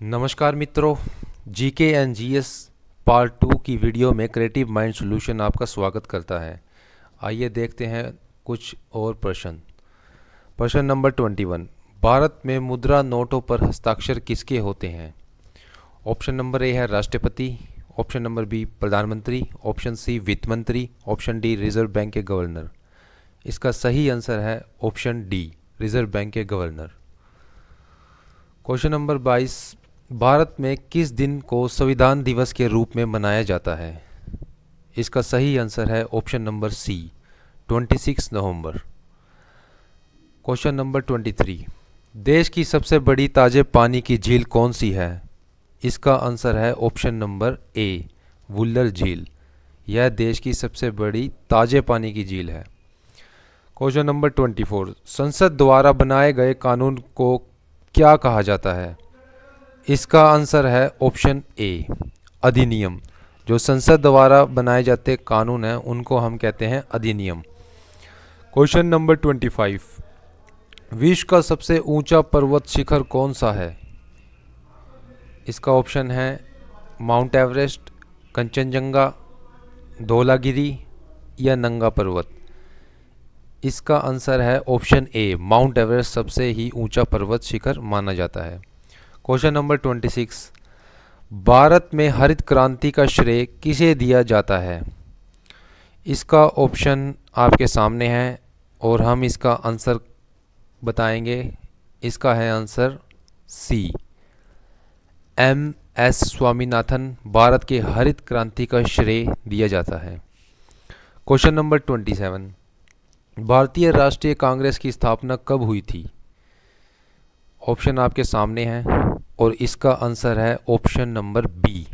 नमस्कार मित्रों, GK and GS part 2 की वीडियो में क्रिएटिव माइंड सॉल्यूशन आपका स्वागत करता है। आइए देखते हैं कुछ और प्रश्न। प्रश्न नंबर 21, भारत में मुद्रा नोटों पर हस्ताक्षर किसके होते हैं? ऑप्शन नंबर ए है राष्ट्रपति, ऑप्शन नंबर बी प्रधानमंत्री, ऑप्शन सी वित्त मंत्री, ऑप्शन डी रिजर्व बैंक के गवर्नर। इसका सही आंसर है ऑप्शन डी, रिजर्व बैंक के गवर्नर। क्वेश्चन नंबर 22, भारत में किस दिन को संविधान दिवस के रूप में मनाया जाता है? इसका सही आंसर है ऑप्शन नंबर सी, 26 नवंबर। क्वेश्चन नंबर 23, देश की सबसे बड़ी ताजे पानी की झील कौन सी है? इसका आंसर है ऑप्शन नंबर ए, वुल्लर झील। यह देश की सबसे बड़ी ताजे पानी की झील है। क्वेश्चन नंबर 24, संसद द्वारा बनाए गए कानून को क्या कहा जाता है? इसका आंसर है ऑप्शन ए, अधिनियम। जो संसद द्वारा बनाए जाते कानून हैं उनको हम कहते हैं अधिनियम। क्वेश्चन नंबर 25, विश्व का सबसे ऊंचा पर्वत शिखर कौन सा है? इसका ऑप्शन है माउंट एवरेस्ट, कंचनजंगा, धौलागिरी या नंगा पर्वत। इसका आंसर है ऑप्शन ए, माउंट एवरेस्ट सबसे ही ऊंचा पर्वत शिखर माना जाता है। क्वेश्चन नंबर 26, भारत में हरित क्रांति का श्रेय किसे दिया जाता है? इसका ऑप्शन आपके सामने है और हम इसका आंसर बताएंगे। इसका है answer C, M S. Swaminathan. Bharat के हरित क्रांति का श्रेय दिया जाता है। क्वेश्चन नंबर 27, भारतीय राष्ट्रीय कांग्रेस की स्थापना कब हुई थी? ऑप्शन आपके सामने हैं और इसका आंसर है ऑप्शन नंबर बी,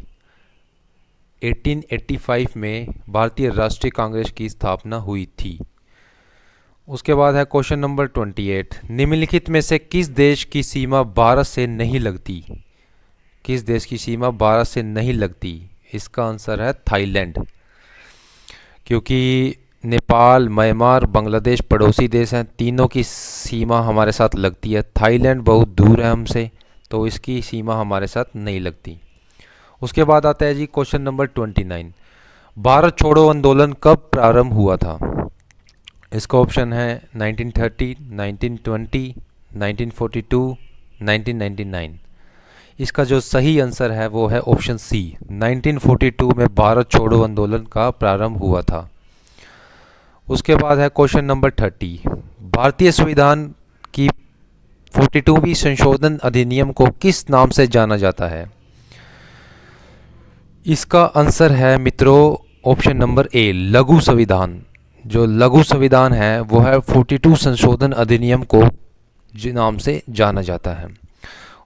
1885 में भारतीय राष्ट्रीय कांग्रेस की स्थापना हुई थी। उसके बाद है क्वेश्चन नंबर 28, निम्नलिखित में से किस देश की सीमा भारत से नहीं लगती? किस देश की सीमा भारत से नहीं लगती? इसका आंसर है थाईलैंड। क्योंकि नेपाल, म्यांमार, बांग्लादेश पड़ोसी देश हैं, तीनों की सीमा हमारे साथ लगती है। थाईलैंड बहुत दूर है हमसे, तो इसकी सीमा हमारे साथ नहीं लगती। उसके बाद आता है जी क्वेश्चन नंबर 29, भारत छोड़ो आंदोलन कब प्रारंभ हुआ था? इसका ऑप्शन है 1930, 1920, 1942, 1999। इसका जो सही आंसर है वो है ऑप्शन सी, 1942 में भारत छोड़ो आंदोलन का प्रारंभ हुआ था। उसके बाद है क्वेश्चन नंबर 30, भारतीय संविधान की 42वीं संशोधन अधिनियम को किस नाम से जाना जाता है? इसका आंसर है मित्रों ऑप्शन नंबर ए, लघु संविधान। जो लघु संविधान है वो है 42 संशोधन अधिनियम को नाम से जाना जाता है।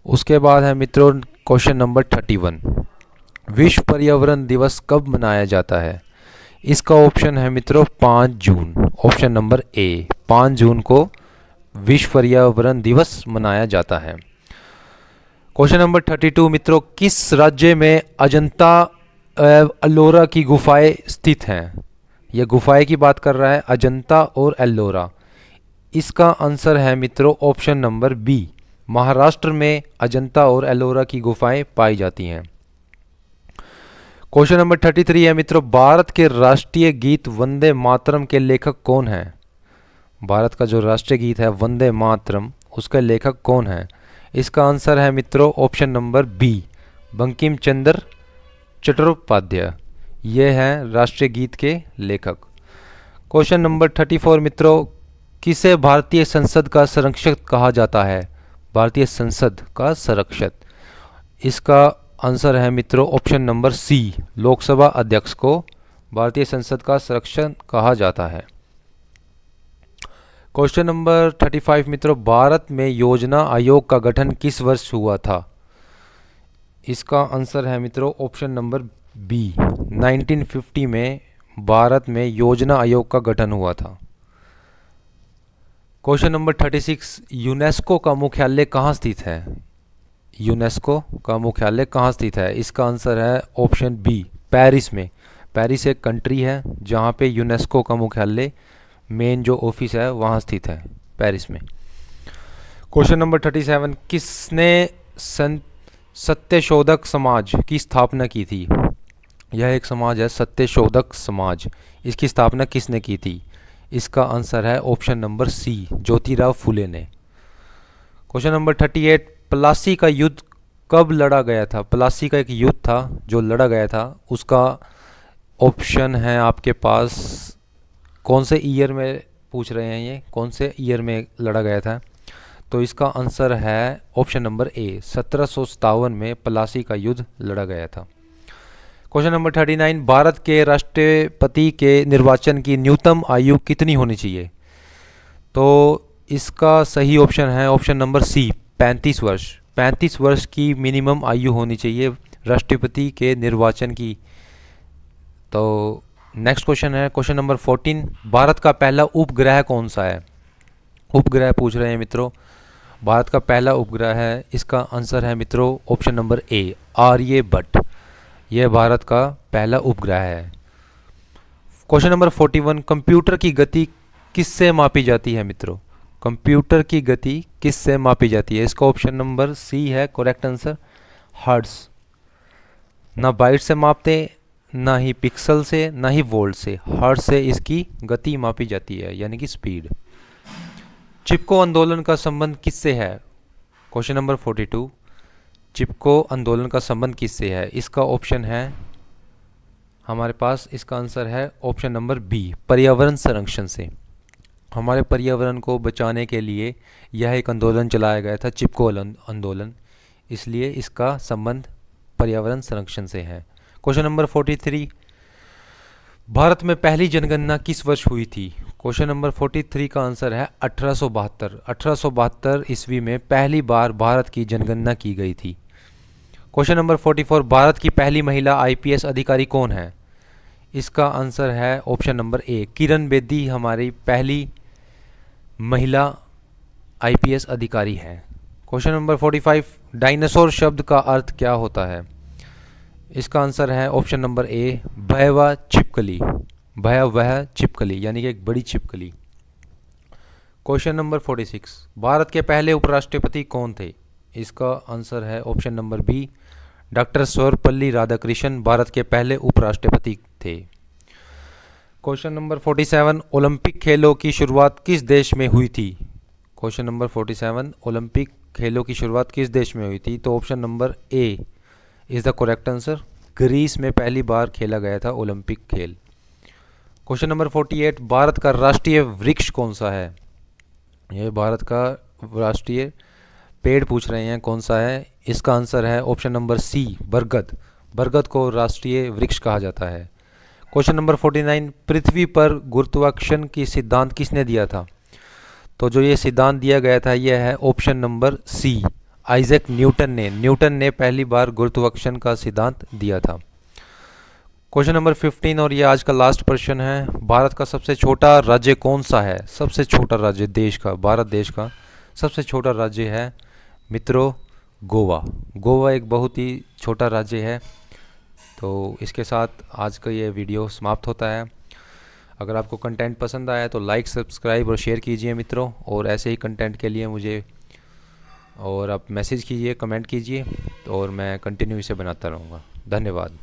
उसके बाद है मित्रों क्वेश्चन नंबर 31, विश्व पर्यावरण दिवस कब मनाया जाता है? इसका ऑप्शन है मित्रों 5 जून। ऑप्शन नंबर ए, 5 जून को विश्व पर्यावरण दिवस मनाया जाता है। क्वेश्चन नंबर 32 मित्रों, किस राज्य में अजंता एल्लोरा की गुफाएं स्थित हैं? यह गुफाएं की बात कर रहा है, अजंता और एल्लोरा। इसका आंसर है मित्रों ऑप्शन नंबर बी, महाराष्ट्र में अजंता और एल्लोरा की गुफाएं पाई जाती हैं। क्वेश्चन नंबर 33 है मित्रों, भारत के राष्ट्रीय गीत वंदे मातरम के लेखक कौन है? भारत का जो राष्ट्रीय गीत है वंदे मातरम, उसका लेखक कौन है? इसका आंसर है मित्रों option number B, Bankim Chandra Chattopadhyay. ये हैं राष्ट्रीय गीत के लेखक। क्वेश्चन नंबर 34 मित्रों, किसे भारतीय संसद का संरक्षक कहा जाता है? भारतीय संसद का संरक्षक। इसका आंसर है मित्रों ऑप्शन नंबर सी, लोकसभा अध्यक्ष को भारतीय संसद का संरक्षक कहा जाता है। क्वेश्चन नंबर 35 मित्रों, भारत में योजना आयोग का गठन किस वर्ष हुआ था? इसका आंसर है मित्रों ऑप्शन नंबर बी, 1950 में भारत में योजना आयोग का गठन हुआ था। क्वेश्चन नंबर 36, यूनेस्को का मुख्यालय कहाँ स्थित है? यूनेस्को का मुख्यालय कहाँ स्थित है? इसका आंसर है ऑप्शन बी, पेरिस में। पेरिस एक कंट्री है जहाँ पे यूनेस्को का मुख्यालय, मेन जो ऑफिस है वहाँ स्थित है, पेरिस में। क्वेश्चन नंबर 37, किसने सन सत्यशोधक समाज की स्थापना की थी? यह एक समाज है सत्यशोधक समाज। इसकी स्थापना किसने की थी? इसका आंसर है ऑप्शन नंबर सी, ज्योतिराव फुले ने। क्वेश्चन नंबर 38, प्लासी का युद्ध कब लड़ा गया था? प्लासी का एक युद्ध था जो लड़ा गया था, उसका ऑप्शन है आपके पास। कौन से ईयर में पूछ रहे हैं, ये कौन से ईयर में लड़ा गया था? तो इसका आंसर है ऑप्शन नंबर ए, 1757 में प्लासी का युद्ध लड़ा गया था। क्वेश्चन नंबर 39, भारत के राष्ट्रपति के निर्वाचन की न्यूनतम आयु कितनी होनी चाहिए? तो इसका सही ऑप्शन है ऑप्शन नंबर सी, 35 वर्ष। 35 वर्ष की मिनिमम आयु होनी चाहिए राष्ट्रपति के निर्वाचन की। तो नेक्स्ट क्वेश्चन है क्वेश्चन नंबर 14, भारत का पहला उपग्रह कौन सा है? उपग्रह पूछ रहे हैं मित्रों। भारत का पहला उपग्रह है, इसका आंसर है मित्रों ऑप्शन नंबर ए, आर्यभट्ट। यह भारत का पहला उपग्रह है। क्वेश्चन नंबर 41, कंप्यूटर की गति किससे मापी जाती है मित्रों? कंप्यूटर की गति किससे मापी जाती है? इसका ऑप्शन नंबर सी है करेक्ट आंसर, हर्ट्ज। ना बाइट से मापते, ना ही पिक्सल से, ना ही वोल्ट से, हर्ट्ज से इसकी गति मापी जाती है, यानी कि स्पीड। चिपको आंदोलन का संबंध किससे है? क्वेश्चन नंबर 42, चिपको आंदोलन का संबंध किससे है? इसका ऑप्शन है हमारे पास, इसका आंसर है ऑप्शन नंबर बी, पर्यावरण संरक्षण से। हमारे पर्यावरण को बचाने के लिए यह एक आंदोलन चलाया गया था, चिपको आंदोलन, इसलिए इसका संबंध पर्यावरण संरक्षण से है। क्वेश्चन नंबर 43, भारत में पहली जनगणना किस वर्ष हुई थी? क्वेश्चन नंबर 43 का आंसर है 1872। 1872 ईस्वी में पहली बार भारत की जनगणना की गई थी। क्वेश्चन नंबर 44, भारत की पहली महिला आईपीएस अधिकारी कौन है? इसका आंसर है ऑप्शन नंबर ए, किरण बेदी हमारी पहली महिला आईपीएस अधिकारी है। क्वेश्चन नंबर 45, डायनासोर शब्द का अर्थ क्या होता है? इसका आंसर है ऑप्शन नंबर ए, भयावह छिपकली। भयावह छिपकली यानी कि एक बड़ी छिपकली। क्वेश्चन नंबर 46, भारत के पहले उपराष्ट्रपति कौन थे? इसका आंसर है option number B, doctor Sarvepalli Radhakrishnan Bharat के पहले उपराष्ट्रपति थे। क्वेश्चन नंबर 47, ओलंपिक खेलों की शुरुआत किस देश में हुई थी? क्वेश्चन नंबर 47, ओलंपिक खेलों की शुरुआत किस देश में हुई थी? तो option number A is the correct answer, Greece में पहली बार खेला गया था ओलंपिक खेल। क्वेश्चन नंबर 48, भारत का राष्ट्रीय वृक्ष कौन सा है? यह भारत का राष्ट्रीय पेड़ पूछ रहे हैं, कौन सा है? इसका आंसर है ऑप्शन नंबर सी, बरगद। बरगद को राष्ट्रीय वृक्ष कहा जाता है। क्वेश्चन नंबर 49, पृथ्वी पर गुरुत्वाकर्षण की सिद्धांत किसने दिया था? तो जो ये सिद्धांत दिया गया था यह है option number C, Isaac Newton ने। न्यूटन ने पहली बार गुरुत्वाकर्षण का सिद्धांत दिया था। क्वेश्चन नंबर 15 और ये आज का लास्ट प्रश्न है, भारत का सबसे छोटा राज्य कौन सा है? सबसे छोटा राज्य देश का, भारत देश का सबसे छोटा राज्य है मित्रों गोवा। गोवा एक बहुत ही छोटा राज्य है। तो इसके साथ आज का ये वीडियो समाप्त होता है। अगर आपको कंटेंट पसंद आया तो लाइक, सब्सक्राइब और शेयर कीजिए मित्रों, और ऐसे ही कंटेंट के लिए मुझे और आप मैसेज कीजिए, कमेंट कीजिए, और मैं कंटिन्यू इसे बनाता रहूँगा। धन्यवाद।